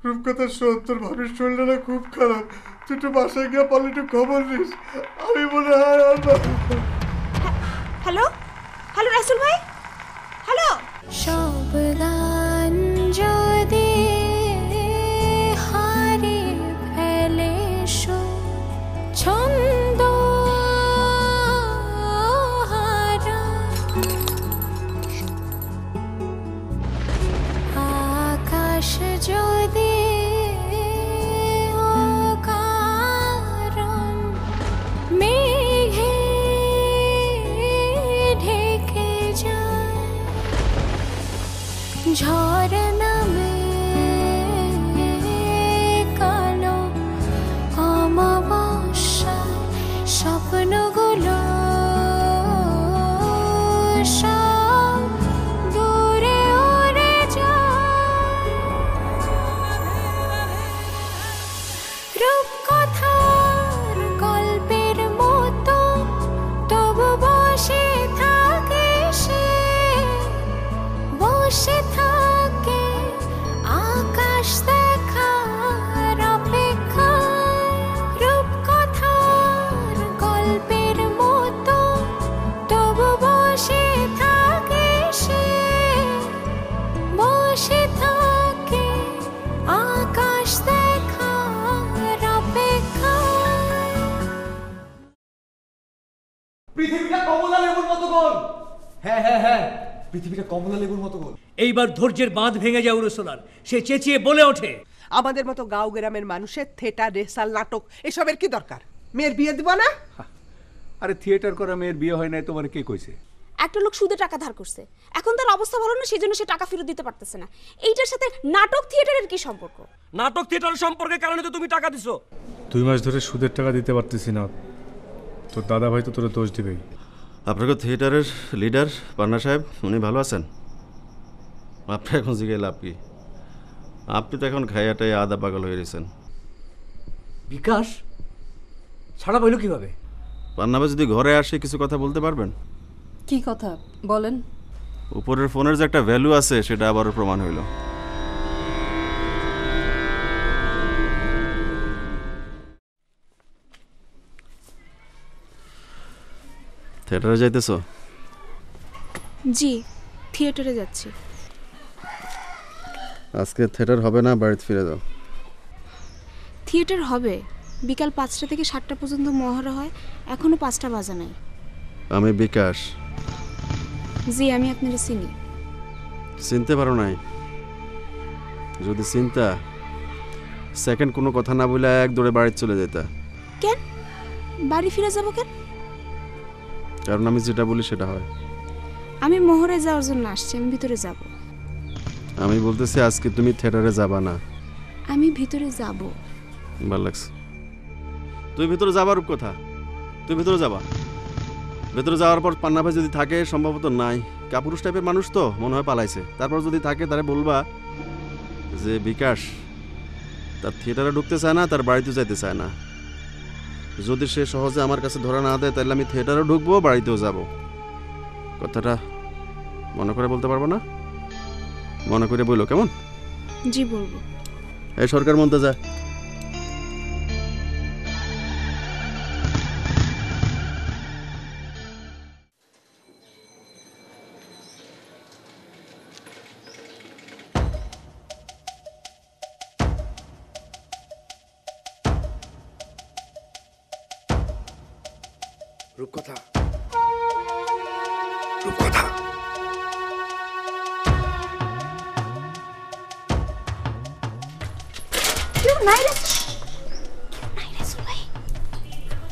রূপকথা শোন, তোর ভাবির শরীরটা খুব খারাপ, তুই একটু বাসায় গিয়ে পারলে একটু খবর নিস। আমি মনে হয় হ্যালো হ্যালো রাসেল ভাই, হ্যালো। সব গান যদি হারিয়ে ফেলে ছন্দ হারা, আকাশ যদি অকারণ মেঘে ঢেকে যায়, ঝড় নামে কালো অমাবস্যায় স্বপ্নগুলো সব দূরে উড়ে যায়। রূপকথার গল্পের মতো তবু বসে থাকে সে, বসে থাকে আকাশ দেখার অপেক্ষায়। রূপকথার গল্পের মতো তবু বসে থাকে সে, বসে থাকে আকাশ দেখার অপেক্ষায়। পৃথিবীটা কমলা লেবুর মতো গোল। হ্যাঁ হ্যাঁ হ্যাঁ, পৃথিবীটা কমলা লেবুর মতো গোল। এইবার ধৈর্যের বাঁধ ভেঙে যায় উরুসোলার। সে চেঁচিয়ে বলে ওঠে, আমাদের মতো গাঁও গ্রামের মানুষের থিয়েটার, রেসাল, নাটক এসবের কি দরকার? মেয়ের বিয়ে দিব না? আরে থিয়েটার করা মেয়ের বিয়ে হয় নাই তোমার কে কইছে? একটা লোক সুদে টাকা ধার করছে, এখন তার অবস্থা ভালো না, সেজন্য সে টাকা ফেরত দিতে পারতেছে না। এইটার সাথে নাটক থিয়েটারের কি সম্পর্ক? নাটক থিয়েটারের সম্পর্কের কারণে তো তুমি টাকা দিছো। 2 মাস ধরে সুদের টাকা দিতে পারতেছি না, তোর দাদা ভাই তো তোর দোষ দিবেই। আপনাকে থিয়েটারের লিডার পান্না সাহেব, উনি ভালো আছেন? আপনি এখন জিজ্ঞাসা লাভ কি? আপনি তো এখন খাইয়াটাই আদা পাগল হয়ে গেছেন। বিকাশ ছাড়া পাইল কিভাবে? পান্না ভাই যদি ঘরে আসে কিছু কথা বলতে পারবেন? কি কথা বলেন? উপরের ফোনের যে একটা ভ্যালু আছে সেটা আবারও প্রমাণ হইল। থিয়েটারে যাইতেছো? জি, থিয়েটারে যাচ্ছি। আজকে থিয়েটার হবে না, বাড়িতে ফিরে যাও। থিয়েটার হবে, বিকাল 5টা থেকে 7টা পর্যন্ত মহড়া হয়, এখনো 5টা বাজা নাই। আমি বিকাশ। জি, আমি আপনারা চিনি। চিনতে পারো নাই? যদি চিন্তা সেকেন্ড কোনো কথা না বলে এক দৌড়ে বাড়িতে চলে যেতা। কেন বাড়ি ফিরে যাব কেন? কারণ আমি যেটা বলি সেটা হয়। আমি মহড়ায় যাওয়ার জন্য আসছি, আমি ভিতরে যাব। আমি বলতেছি আজকে তুমি থিয়েটারে যাবা না। আমি ভিতরে যাব। ভালো লাগছে। তুই ভিতরে যাবার কথা, তুই ভিতরে যাবা। ভেতরে যাওয়ার পর পান্না ভাই যদি থাকে, সম্ভবত নাই, কাপুরুষ টাইপের মানুষ তো মনে হয় পালাইছে। তারপর যদি থাকে তারে বলবা যে বিকাশ তার থিয়েটারে ঢুকতে চায় না, তার বাড়িতে যাইতে চায় না। যদি সে সহজে আমার কাছে ধরা না দেয় তাহলে আমি থিয়েটারেও ঢুকবো, বাড়িতেও যাব। কথাটা মনে করে বলতে পারবো না? মনে করে বললো কেমন? জি বলবো। এই সরকার মন্তে যায়। রূপকথা, রূপকথা।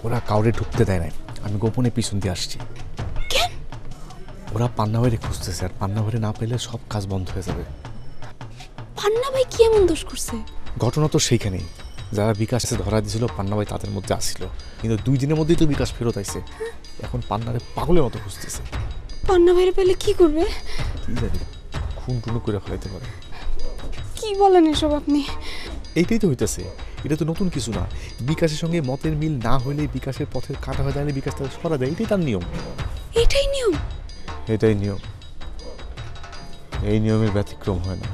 ওরা কাউরে ঢুকতে দেয় নাই, আমি গোপনে পিছন দিয়ে আসছি। ওরা পান্না ভাইরে খুঁজতেছে, আর পান্না ভাইরে না পেলে সব কাজ বন্ধ হয়ে যাবে। পান্না ভাই কি এমন দোষ করছে? ঘটনা তো সেইখানেই, যারা বিকাশে ধরা দিয়েছিল পান্না ভাই তাদের মধ্যে আসছিল, কিন্তু 2 দিনের মধ্যেই তো বিকাশ ফেরত আইছে। এখন পান্নারে পাগলের মতো খুঁজতেছে। পান্না ভাইরে পেলে কি করবে? কি জানি, খুন টুনু করে ফেলাইতে পারে। কি বলেন এসব আপনি? এইটাই তো হইতেছে, এটা তো নতুন কিছু না। বিকাশের সঙ্গে মতের মিল না হলে বিকাশের পথের কাটা হয়ে দাঁড়ালে বিকাশ তাদের সরা দেয়, এটাই তার নিয়ম। এটাই নিয়ম? এটাই নিয়ম, এই নিয়মের ব্যতিক্রম হয় না।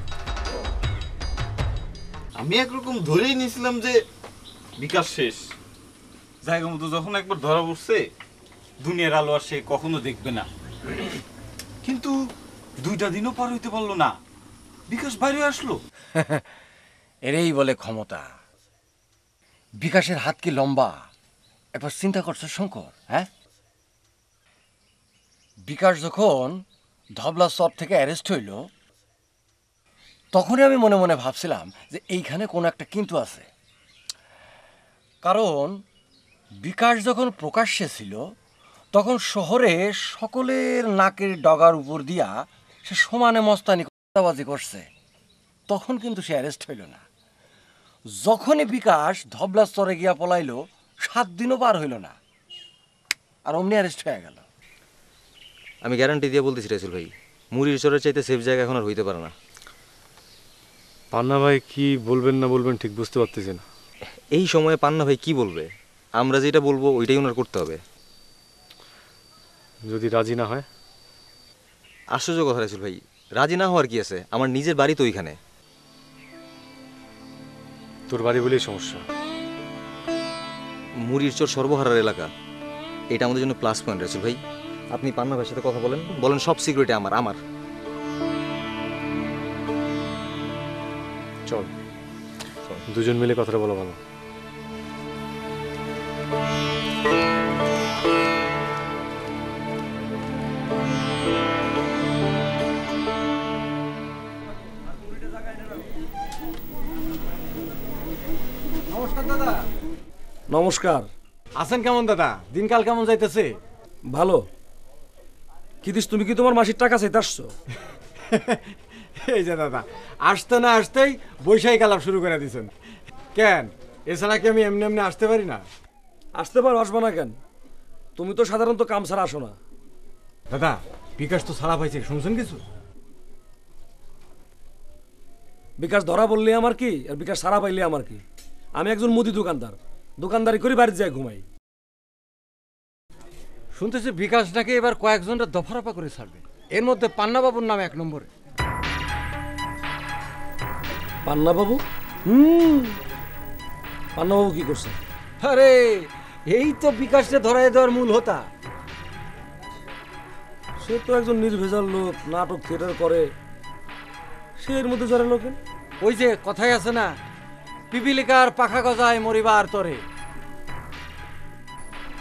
আমি একরকম ধরেই নিয়েছিলাম যে বিকাশ শেষ। জায়গা মতো যখন একবার ধরা পড়ছে, দুনিয়ার আলো আর সে কখনো দেখবে না। কিন্তু 2টা দিনও পার হইতে পারলো না, বিকাশ বাইরে আসলো। এরেই বলে ক্ষমতা। বিকাশের হাত কি লম্বা, একবার চিন্তা করছো শঙ্কর? হ্যাঁ, বিকাশ যখন ধবলা চর থেকে অ্যারেস্ট হইল, তখনই আমি মনে মনে ভাবছিলাম যে এইখানে কোনো একটা কিন্তু আছে। কারণ বিকাশ যখন প্রকাশ্যে ছিল, তখন শহরে সকলের নাকের ডগার উপর দিয়া সে সমানে মস্তানি কথাবাজি করছে। তখন কিন্তু সে অ্যারেস্ট হইল না। যখনই বিকাশ ধবলা চরে গিয়া পলাইল, 7 দিনও পার হইল না, আর অমনি অ্যারেস্ট হয়ে গেল। আমি গ্যারান্টি দিয়ে বলতেছি রাইসুল ভাই, মুড়ির চরের চাইতে সেফ জায়গা এখন আর হইতে পারে না। পান্না ভাই কি বলবেন না বলবেন ঠিক বুঝতে পারতেছি না। এই সময়ে পান্না ভাই কি বলবে? আমরা যেটা বলবো ওইটাই ওনার করতে হবে। যদি রাজি না হয়? আশ্চর্য কথা রাইসুল ভাই, রাজি না হওয়ার কি আছে? আমার নিজের বাড়ি তো ওইখানে। তোর বাড়ি বলেই সমস্যা। মুড়ির চর সর্বহারার এলাকা, এটা আমাদের জন্য প্লাস পয়েন্ট রাইসুল ভাই। আপনি পান্না ভাইয়ের সাথে কথা বলেন, বলেন সব সিকিউরিটি আমার। চল, দুজন মিলে কথাটা বলা ভালো। নমস্কার দাদা। নমস্কার। আছেন কেমন দাদা? দিনকাল কেমন যাইতেছে? ভালো। কি দিস, তুমি কি তোমার মাসির টাকা চাইতে আসছো? এই যে দাদা, আসতে না আসতেই বৈশাখী আলাপ শুরু করে দিয়েছেন কেন? এছাড়া কি আমি এমনি এমনি আসতে পারি না? আসতে পারো, আসবো না কেন? তুমি তো সাধারণত কাম ছাড়া আসো না। দাদা, বিকাশ তো ছাড়া পাইছে, শুনছেন কিছু? বিকাশ ধরা বললে আমার কি, আর বিকাশ ছাড়া পাইলে আমার কি? আমি একজন মুদি দোকানদার, দোকানদারি করে বাড়িতে যাই ঘুমাই। শুনতেছি বিকাশটাকে এবার কয়েকজনটা দফারফা করে ছাড়বে, এর মধ্যে পান্নাবাবুর নাম 1 নম্বরে। পান্নাবাবু? পান্নাবাবু কি করছে? আরে এই তো বিকাশকে ধরাই দেওয়ার মূল হোতা। সে তো একজন নির্ভেজাল লোক, নাটক থিয়েটার করে, সে এর মধ্যে জড়ালো লোক। ওই যে কথাই আছে না, পিপিলিকার পাখা গজায় মরিবার তরে,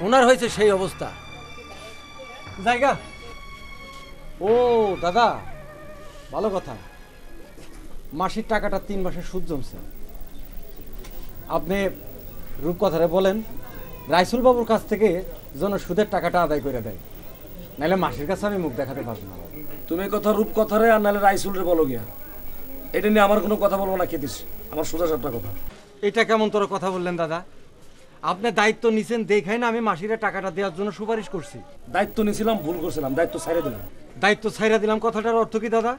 ওনার হয়েছে সেই অবস্থা। জায়গা ও দাদা, ভালো কথা, মাসির টাকাটা 3 মাসের সুদ জমছে। আপনি রূপকথারে বলেন রাইসুল বাবুর কাছ থেকে যেন সুদের টাকাটা আদায় করে দেয়, নাহলে মাসির কাছে আমি মুখ দেখাতে পারবো না। তুমি কথা রূপকথারে আর নাহলে রাইসুল রে বলো গিয়া, এটা নিয়ে আমার কোনো কথা বলবো না। খেতিস আমার সোজা সাপটা কথা। এটা কেমন তোর কথা বললেন দাদা? আপনি দায়িত্ব নিছেন দেখাই না আমি মাসিরে টাকাটা দেওয়ার জন্য সুপারিশ করছি। দায়িত্ব নিয়েছিলাম, ভুল করছিলাম, দায়িত্ব ছাইড়ে দিলাম। দায়িত্ব ছাইড়া দিলাম কথাটার অর্থ কি দাদা?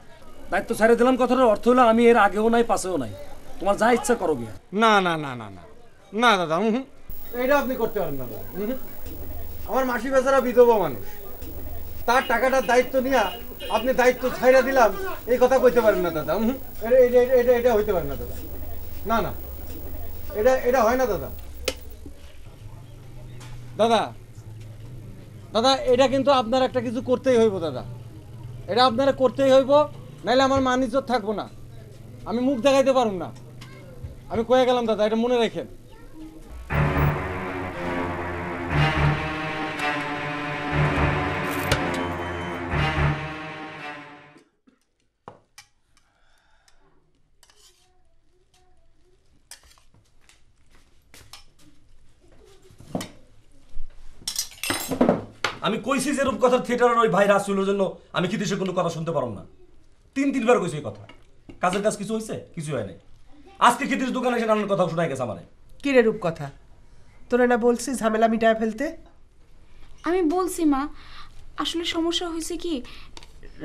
দায়িত্ব ছাইড়ে দিলাম কথাটার অর্থ হলো আমি এর আগেও নাই পাশেও নাই, তোমার যা ইচ্ছা করো গিয়া। না না না না না না দাদা, এইটা আপনি করতে পারেন না দাদা। আমার মাসি বেচারা বিধবা মানুষ, তার টাকাটার দায়িত্ব নিয়ে আপনি দায়িত্ব ছাইড়া দিলাম এই কথা কইতে পারেন না দাদা। এটা হইতে পারে না দাদা। না না, এটা হয় না দাদা। দাদা দাদা, এটা কিন্তু আপনার একটা কিছু করতেই হইব দাদা, এটা আপনারা করতেই হইব, নাইলে আমার মান ইজ্জত থাকবো না, আমি মুখ দেখাইতে পারুম না। আমি কয়ে গেলাম দাদা, এটা মনে রাখেন। আমি কইছি যে রূপকথার থিয়েটারের ওই ভাই রাসুলের জন্য আমি কি দেশে কোনো কথা শুনতে পারলাম না। 3-3বার কইছি এই কথা। কাজের কাজ কিছু হয়েছে? কিছু হয় নাই। আজকে খিদির দোকানে এসে নানান কথা শোনাই গেছে আমারে। কি রে রূপকথা, তোরা না বলছিস ঝামেলা মিটায় ফেলতে? আমি বলছি মা, আসলে সমস্যা হয়েছে কি,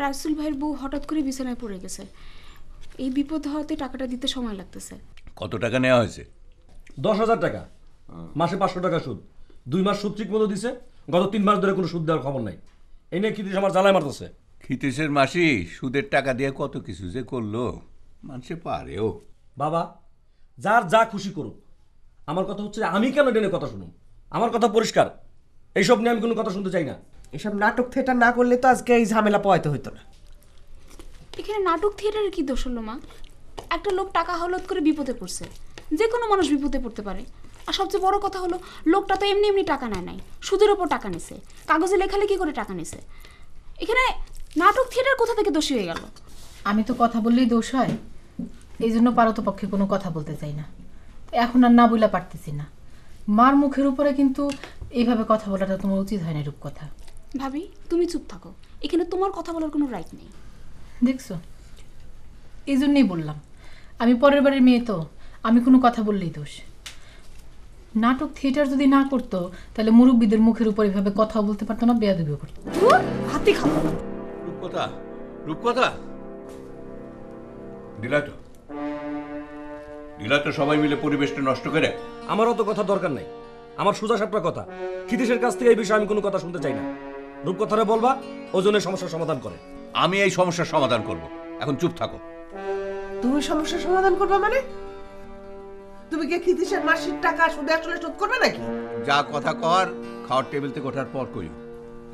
রাসুল ভাইয়ের বউ হঠাৎ করে বিছানায় পড়ে গেছে, এই বিপদ হওয়াতে টাকাটা দিতে সময় লাগতেছে। কত টাকা নেওয়া হয়েছে? 10,000 টাকা, মাসে 500 টাকা সুদ। 2 মাস সুদ ঠিক মতো দিছে, গত 3 মাস ধরে কোনো সুদ দেওয়ার খবর নাই। এই নিয়ে খিতিশ আমার জ্বালায় মারতেছে। খিতিশের মাসি সুদের টাকা দিয়ে কত কিছু যে করলো, মানুষে পারেও। বাবা, যার যা খুশি করুক। আমার কথা হচ্ছে আমি কেন ডেনে কথা শুনুন? আমার কথা পরিষ্কার, এইসব নিয়ে আমি কোনো কথা শুনতে চাই না। এসব নাটক থিয়েটার না করলে তো আজকে এই ঝামেলা পোয়াইতে হইতো না। এখানে নাটক থিয়েটারের কি দোষ হলো মা? একটা লোক টাকা হলদ করে বিপদে পড়ছে, যে কোনো মানুষ বিপদে পড়তে পারে। আর সবচেয়ে বড় কথা হলো লোকটা তো এমনি এমনি টাকা নেয় নাই, সুদের ওপর টাকা নিছে, কাগজে লেখালেখি করে টাকা নিছে। এখানে নাটক থিয়েটার কোথা থেকে দোষী হয়ে গেল? আমি তো কথা বললেই দোষ হয়, এই জন্য পারতপক্ষে কোনো কথা বলতে চাই না। এখন আর না বইলা পারতেছি না। মার মুখের উপরে কিন্তু এইভাবে কথা বলাটা তোমার উচিত হয় না রূপকথা। ভাবি তুমি চুপ থাকো, এখানে তোমার কথা বলার কোনো রাইট নেই। দেখছো, এই জন্যই বললাম আমি পরের বাড়ির মেয়ে, তো আমি কোনো কথা বললেই দোষ। নাটক থিয়েটার যদি না করতো তাহলে মুরব্বীদের মুখের উপর এইভাবে কথাও বলতে পারতো না, বেয়াদবিও করতো। হাতি খাবো। রূপকথা, রূপকথা, দিলা তো সবাই মিলে পরিবেশটা নষ্ট করে। আমারও তো কথা দরকার নাই, আমার সোজা সাপটা কথা। ক্ষিতীশের কাছ থেকে এই বিষয়ে আমি কোনো কথা শুনতে চাই না। রূপকথারে বলবা ওজনের সমস্যার সমাধান করে। আমি এই সমস্যার সমাধান করব, এখন চুপ থাকো। তুমি সমস্যার সমাধান করবে মানে? তুমি কি ক্ষিতীশের মাসিক টাকা সুদে আসলে শোধ করবে নাকি? যা কথা কর খাওয়ার টেবিল থেকে ওঠার পর কইও।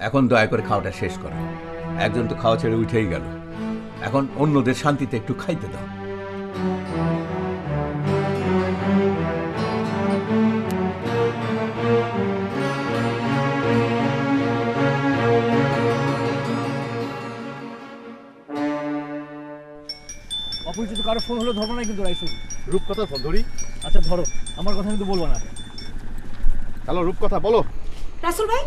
এখন দয়া করে খাওয়াটা শেষ করো। একজন তো খাওয়া ছেড়ে উঠেই গেল, এখন অন্যদের শান্তিতে একটু খাইতে দাও। অপরিচিত কারো ফোন হলে ধরবো না কিন্তু রাইসুল। রূপকথার ফোন ধরি? আচ্ছা ধরো, আমার কথা কিন্তু বলবো না। হ্যালো রূপকথা, বলো। রাসুল ভাই,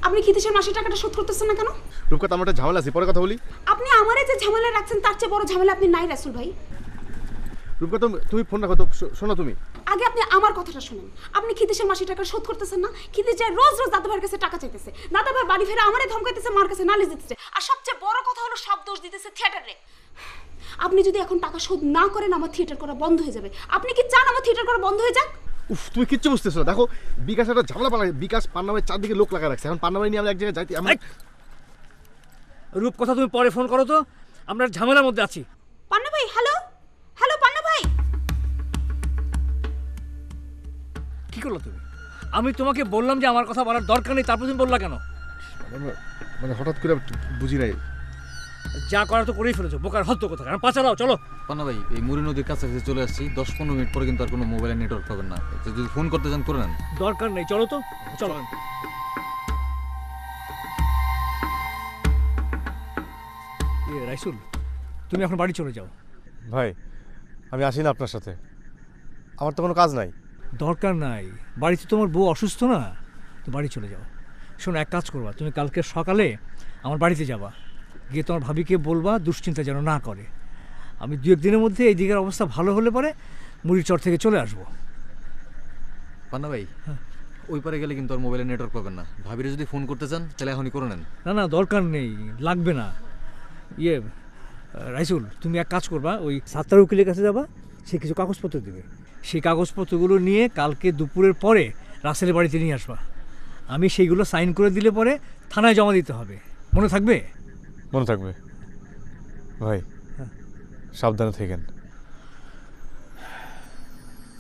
আপনি ক্ষিতীশের মাসের টাকাটা শোধ করতেছেন না কেন? রূপকথা, আমার একটা ঝামেলা আছে, পরে কথা বলি। আপনি আমারে যে ঝামেলা রাখছেন তার চেয়ে বড় ঝামেলা আপনি নাই রাসুল ভাই। রূপকথা তুমি ফোন রাখো তো, শোনো তুমি। আগে আপনি আমার কথাটা শুনুন। আপনি ক্ষিতীশের মাসিক টাকা শোধ করতেছেন না, ক্ষিতীশ যায় রোজ রোজ দাদা ভাইয়ের কাছে টাকা চাইতেছে, দাদা ভাই বাড়ি ফেরে আমারে ধমকাইতেছে, মার কাছে নালিশ দিতেছে, আর সবচেয়ে বড় কথা হলো সব দোষ দিতেছে থিয়েটারে। আপনি যদি এখন টাকা শোধ না করেন আমার থিয়েটার করা বন্ধ হয়ে যাবে। আপনি কি চান আমার থিয়েটার করা বন্ধ হয়ে যাক? উফ, তুমি কিচ্ছু বুঝতেছো না। দেখো বিকাশ একটা ঝামেলা পালা, বিকাশ পান্নাবাই চারদিকে লোক লাগা রাখছে, এখন পান্নাবাই নিয়ে আমরা এক জায়গায় যাইতে। রূপকথা তুমি পরে ফোন করো তো, আমরা ঝামেলার মধ্যে আছি। পান্না ভাই, হ্যালো হ্যালো পান্না ভাই। কি করলো তুমি? আমি তোমাকে বললাম যে আমার কথা বলার দরকার নেই, তারপর তুমি বললা কেন? মানে হঠাৎ করে বুঝি নাই। যা করা তো করেই ফেলেছো, বোকার হত্যা কথা। কারণ পাচারাও চলো। পান্না ভাই, এই মুড়ি নদীর কাছাকাছি চলে আসছি, 10-15 মিনিট পরে কিন্তু আর কোনো মোবাইলের নেটওয়ার্ক পাবেন না। যদি ফোন করতে চান করে নেন। দরকার নেই, চলো তো, চলো। রাইসুল, তুমি এখন বাড়ি চলে যাও। ভাই আমি আসি না আপনার সাথে, আমার তো কোনো কাজ নাই। দরকার নাই, বাড়িতে তোমার বউ অসুস্থ না, তো বাড়ি চলে যাও। শোনো, এক কাজ করবা, তুমি কালকে সকালে আমার বাড়িতে যাবা, গিয়ে তোমার ভাবিকে বলবা দুশ্চিন্তা যেন না করে। আমি 2-1 দিনের মধ্যে এই দিকের অবস্থা ভালো হলে পরে মুড়ির চর থেকে চলে আসবো। পান্না ভাই, ওই পারে গেলে কিন্তু আর মোবাইলের নেটওয়ার্ক পাবেন না। ভাবিরে যদি ফোন করতে চান তাহলে এখনই করে নেন। না না, দরকার নেই, লাগবে না। রাইসুল, তুমি এক কাজ করবা, ওই সাত্তার উকিলের কাছে যাবা, সে কিছু কাগজপত্র দেবে, সেই কাগজপত্রগুলো নিয়ে কালকে দুপুরের পরে রাসেলের বাড়িতে নিয়ে আসবা। আমি সেইগুলো সাইন করে দিলে পরে থানায় জমা দিতে হবে, মনে থাকবে? মনে থাকবে ভাই, সাবধানে থাকেন।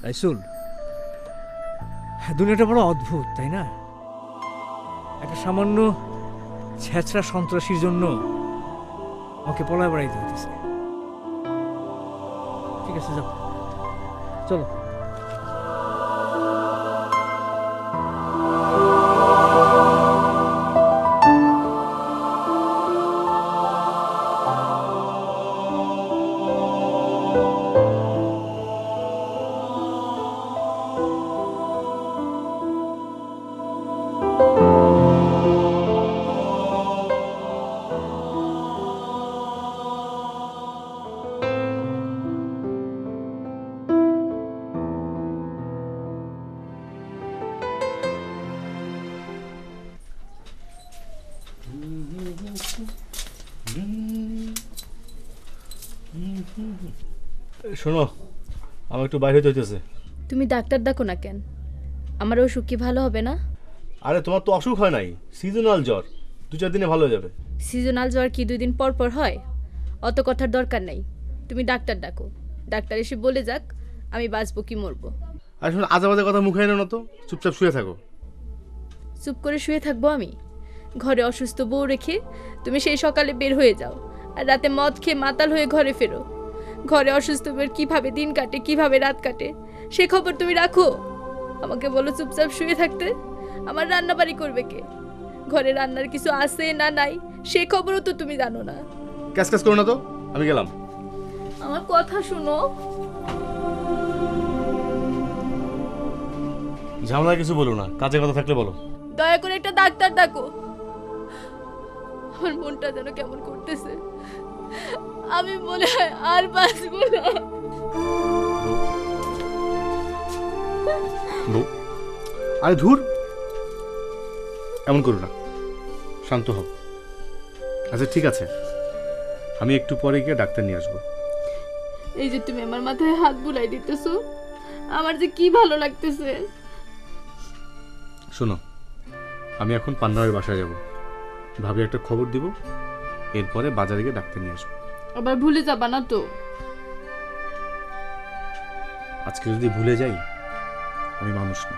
রাইসুল, দুনিয়াটা বড় অদ্ভুত, তাই না? একটা সামান্য ছেঁচড়া সন্ত্রাসীর জন্য আমাকে পলায় বেড়াইতে হইতেছে। ঠিক আছে, যাও, চলো। শোনো, আমার একটু বাইরে হইতেছে। তুমি ডাক্তার ডাকো না কেন? আমার অসুখ কি ভালো হবে না? আরে তোমার তো অসুখ হয় নাই, সিজনাল জ্বর, 2-4 দিনে ভালো হয়ে যাবে। সিজনাল জ্বর কি 2 দিন পর পর হয়? অত কথার দরকার নাই, তুমি ডাক্তার ডাকো। ডাক্তার এসে বলে যাক আমি বাঁচবো কি মরবো। আসলে আজে বাজে কথা মুখে এনো না তো, চুপচাপ শুয়ে থাকো। চুপ করে শুয়ে থাকবো আমি? ঘরে অসুস্থ বউ রেখে তুমি সেই সকালে বের হয়ে যাও, আর রাতে মদ খেয়ে মাতাল হয়ে ঘরে ফেরো। ঘরে অসুস্থ বউয়ের কিভাবে দিন কাটে, কিভাবে রাত কাটে, সে খবর তুমি রাখো। আমাকে বলো চুপচাপ শুয়ে থাকতে। আমার রান্না বাড়ি করবে কে? ঘরে রান্নার কিছু আছে না নাই সে খবরও তো তুমি জানো না। ক্যাস ক্যাস করো না তো, আমি গেলাম। আমার কথা শুনো। ঝামেলা কিছু বলো না, কাজের কথা থাকলে বলো। দয়া করে একটা ডাক্তার ডাকো। আমার মনটা যেন কেমন করতেছে, আমি মনে হয় আর বাঁচবো না। আরে ধুর, এমন করো না, শান্ত হও। আচ্ছা ঠিক আছে, আমি একটু পরে গিয়ে ডাক্তার নিয়ে আসবো। এই যে তুমি আমার মাথায় হাত বুলাই দিতেছো, আমার যে কি ভালো লাগতেছে। শোনো, আমি এখন পান্নার বাসায় যাব, ভাবি একটা খবর দিব, এরপরে বাজারে গিয়ে ডাক্তার নিয়ে আসবো। আবার ভুলে যাবা না তো? আজকে যদি ভুলে যাই, আমি মানুষ না।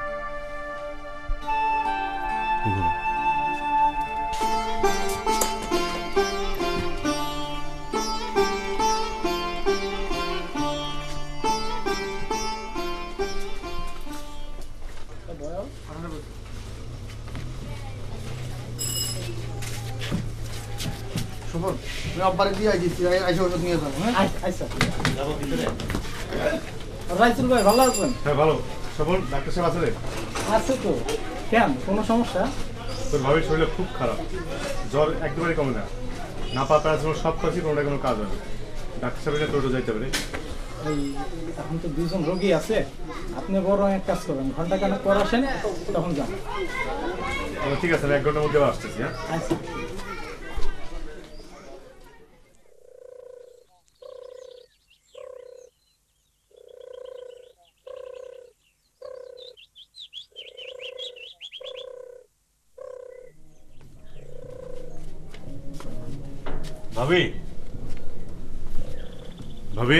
ঘুমো। শোভন, আমি আব্বারে দিয়ে আইছি, আইসা ওষুধ নিয়ে যাবো। হ্যাঁ আচ্ছা যাবো ভিতরে। রাইসুল ভাই ভালো আছেন? হ্যাঁ ভালো। শোভন, ডাক্তার সাহেব আছে রে? আছে তো। কেন, কোনো সমস্যা? তোর ভাবির শরীরে খুব খারাপ, জ্বর একেবারে কমে না, না পা প্যারাসিটামল সব খাচ্ছি, কোনোটা কোনো কাজ হয় না। ডাক্তার সাহেবের টোটো যাইতে পারে। এই এখন তো দুজন রোগী আছে, আপনি বরং এক কাজ করবেন, ঘন্টা খানেক পর আসেন, তখন যান। ঠিক আছে, আমি 1 ঘন্টার মধ্যে আসতেছি। হ্যাঁ আচ্ছা। ভাবি, ভাবি,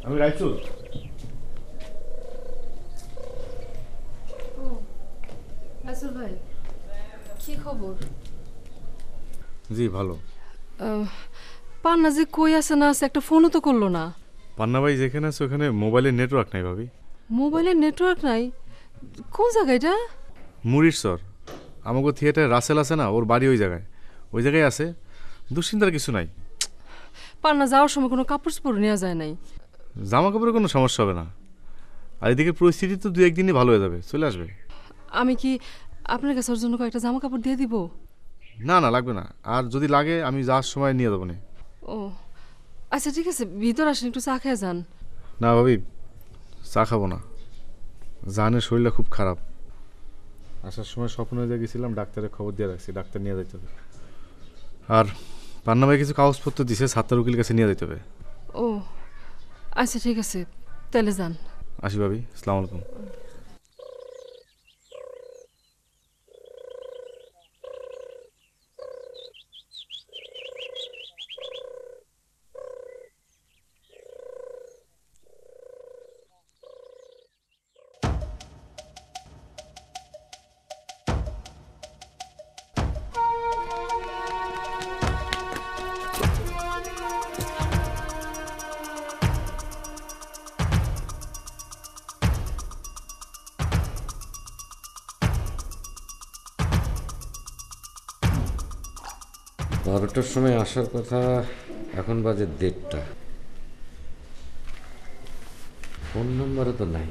আমি রাইচুল। রাসেল ভাই, কি খবর? জি ভালো। পান্না যে কই আছে না আছে, একটা ফোনও তো করলো না। পান্না ভাই যেখানে আছে ওখানে মোবাইলের নেটওয়ার্ক নাই ভাবি। মোবাইলের নেটওয়ার্ক নাই? কোন জায়গা এটা? মুড়ির স্যার, আমাকে থিয়েটারে রাসেল আছে না, ওর বাড়ি ওই জায়গায় আছে। দুশ্চিন্তার কিছু নাই। পান্না যাওয়ার সময় কোনো কাপড় চোপড় নেওয়া যায় নাই? জামা কাপড়ের কোনো সমস্যা হবে না, আর এদিকে পরিস্থিতি তো 2-1 দিনই ভালো হয়ে যাবে, চলে আসবে। আমি কি আপনার কাছে ওর জন্য কয়েকটা জামা কাপড় দিয়ে দিব? না না, লাগবে না, আর যদি লাগে আমি যাওয়ার সময় নিয়ে যাবো না। ও আচ্ছা ঠিক আছে, ভিতর আসেন, একটু চা খেয়ে যান। না ভাবি, চা খাবো না, জানের শরীরটা খুব খারাপ। আসার সময় স্বপ্নে গেছিলাম, ডাক্তারের খবর দিয়ে রাখছি, ডাক্তার নিয়ে যেতে হবে। আর পান্না ভাই কিছু কাগজপত্র দিছে, সাত্তার উকিল কাছে নিয়ে যেতে হবে। ও আচ্ছা ঠিক আছে, তাহলে যান। আসি ভাবি, আসসালামু আলাইকুম। বারোটার সময় আসার কথা, এখন বাজে 1:30। ফোন নম্বরও তো নাই।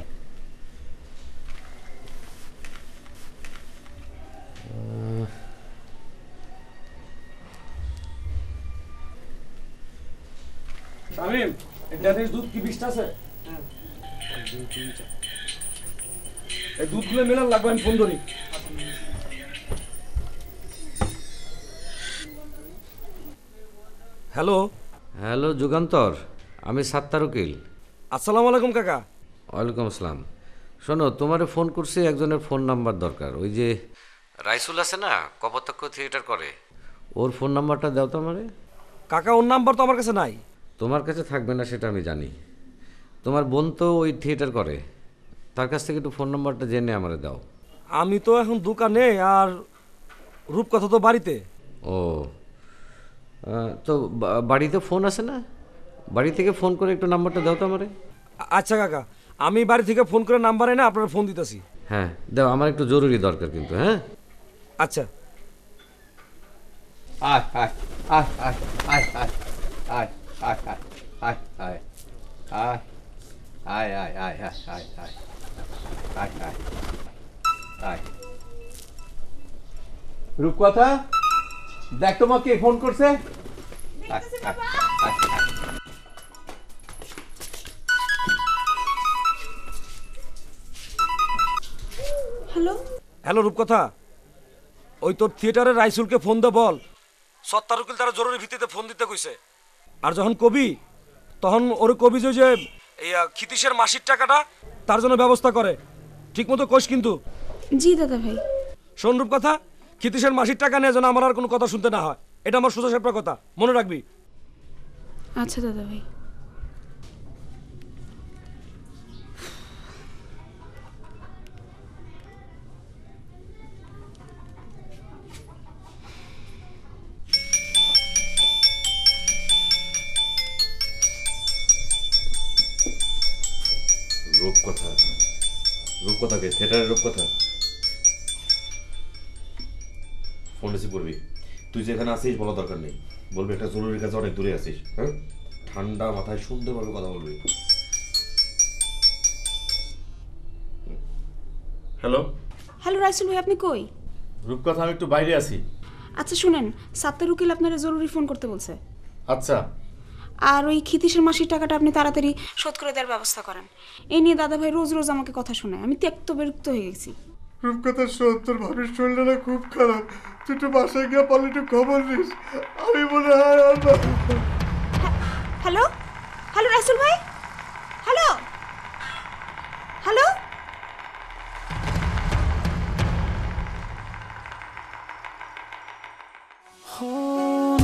শামিম, এটা দুধ কি 20টা আছে? এই দুধগুলো মেলার লাগবে, আমি ফোন ধরি। হ্যালো হ্যালো যুগান্তর, আমি সাত্তার উকিল। আসসালামু আলাইকুম কাকা। ওয়ালাইকুম আসসালাম। শোনো, তোমারে ফোন করছি, একজনের ফোন নাম্বার দরকার। ওই যে রাইসুল আছে না, কপোতাক্ষ থিয়েটার করে, ওর ফোন নাম্বারটা দাও তো আমারে। কাকা, ওর নাম্বার তো আমার কাছে নাই। তোমার কাছে থাকবে না সেটা আমি জানি, তোমার বোন তো ওই থিয়েটার করে, তার কাছ থেকে একটু ফোন নাম্বারটা জেনে আমারে দাও। আমি তো এখন দোকানে, আর রূপকথা তো বাড়িতে। ও তো বাড়িতে ফোন আছে না? বাড়ি থেকে ফোন করে একটু নাম্বারটা দাও তো আমারে। আচ্ছা কাকা, আমি বাড়ি থেকে ফোন করে নাম্বার এনে আপনার ফোন দিতেছি। হ্যাঁ দাও, আমার একটু জরুরি দরকার কিন্তু। হ্যাঁ আচ্ছা। আয় আয় আয় আয় আয় আয় আয় আয় আয় আয় আয় আয় আয় আয় আয় আয় আয় আয় আয়। রূপকথা, দেখ তোমার কে ফোন করছে। হ্যালো হ্যালো রূপকথা, ওই তোর থিয়েটারের রাইসুলকে ফোন দে, বল সত্তার উকিল তারা জরুরি ভিত্তিতে ফোন দিতে কইছে। আর যখন কবি তখন ওর কবি যে এই ক্ষিতীশের মাসির টাকাটা তার জন্য ব্যবস্থা করে, ঠিক মতো কইস কিন্তু। জি দাদা ভাই। শোন রূপকথা, ক্ষিতীশের মাসির টাকা নিয়ে যেন আমার আর কোনো কথা শুনতে না হয়, এটা আমার সোজা সাপটা কথা, মনে রাখবি। আচ্ছা দাদা ভাই। রূপকথা, রূপকথাকে থিয়েটারের রূপকথা ফোন রিসিভ করবি। তুই যেখানে আসিস বলা দরকার নেই, বলবি একটা জরুরি কাজে অনেক দূরে আসিস। হ্যাঁ, ঠান্ডা মাথায় সুন্দরভাবে কথা বলবি। হ্যালো হ্যালো রাইসুল ভাই, আপনি কই? রূপকথা, আমি একটু বাইরে আছি। আচ্ছা শুনেন, সাত্তার উকিল আপনারা জরুরি ফোন করতে বলছে। আচ্ছা। আর ওই ক্ষিতীশের মাসির টাকাটা আপনি তাড়াতাড়ি শোধ করে দেওয়ার ব্যবস্থা করেন। এই নিয়ে দাদা ভাই রোজ রোজ আমাকে কথা শোনায়, আমি ত্যক্ত বিরক্ত হয়ে গেছি। রূপকথা শোন, তোর ভাবির শরীরটা না খুব খারাপ, তুই একটু বাসায় গিয়ে পারলে একটু খবর নিস। আমি মনে হয় হ্যালো হ্যালো রাইসুল ভাই, হ্যালো হ্যালো।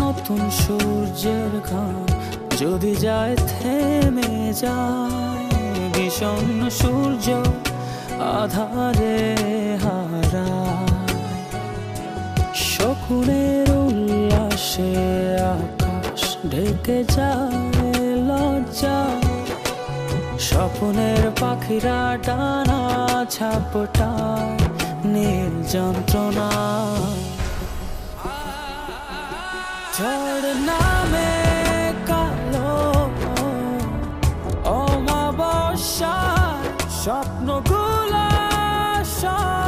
নতুন সূর্যের ঘাম যদি যায় থেমে যায়, বিষণ্ণ সূর্য আধারে হারায়, শকুনের উল্লাসে আকাশ ঢেকে যায় লজ্জা, স্বপ্নের পাখিরা ডানা ঝাপটায় নীল যন্ত্রণা, ঝড় নামে কালো অমাবস্যা, স্বপ্নগুলো সব